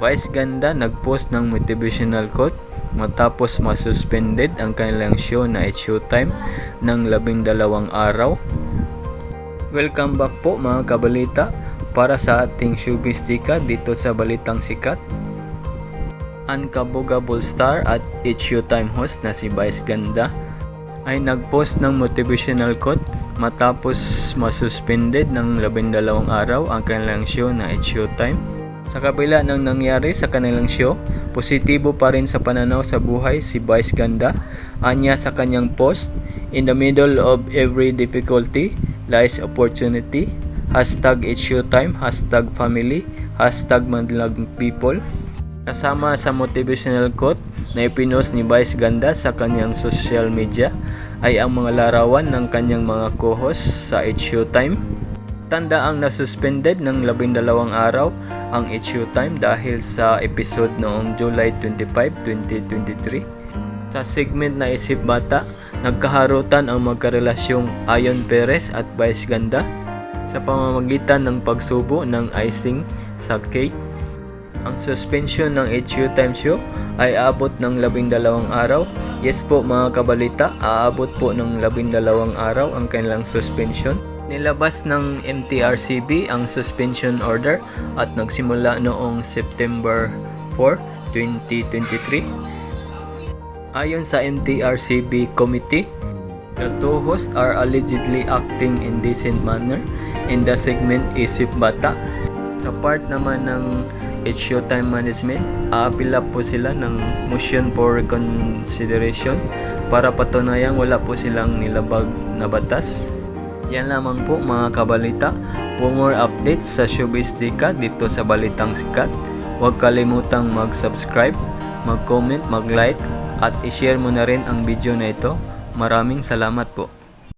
Vice Ganda nagpost ng motivational quote matapos masuspended ang kanilang show na It's Showtime ng 12 araw. Welcome back po mga kabalita para sa ating showbiz chika dito sa Balitang Sikat. Ang kabogable star at It's Showtime host na si Vice Ganda ay nagpost ng motivational quote matapos masuspended ng 12 araw ang kanilang show na It's Showtime. Sa kabila ng nangyari sa kanilang show, positibo pa rin sa pananaw sa buhay si Vice Ganda. Anya sa kanyang post, "In the middle of every difficulty lies opportunity. Hashtag It's Showtime, hashtag family, hashtag Madlang people." Kasama sa motivational quote na ipinost ni Vice Ganda sa kanyang social media ay ang mga larawan ng kanyang mga co-host sa It's Showtime. Tanda ang nasuspended ng 12 araw ang It's Showtime dahil sa episode noong July 25, 2023. Sa segment na Isip Bata, nagkaharutan ang magkarelasyong Ayon Perez at Vice Ganda sa pamamagitan ng pagsubo ng icing sa cake. Ang suspension ng It's Showtime show ay aabot ng 12 araw. Yes po mga kabalita, aabot po ng 12 araw ang kanilang suspension. Nilabas ng MTRCB ang suspension order at nagsimula noong September 4, 2023. Ayon sa MTRCB committee, the two hosts are allegedly acting in indecent manner in the segment Isip Bata. Sa part naman ng It's Showtime management, aapila po sila ng motion for reconsideration para patunayang wala po silang nilabag na batas. Yan lamang po mga kabalita. For more updates sa showbiz chika dito sa Balitang Sikat, huwag kalimutang mag-subscribe, mag-comment, mag-like at i-share mo na rin ang video na ito. Maraming salamat po.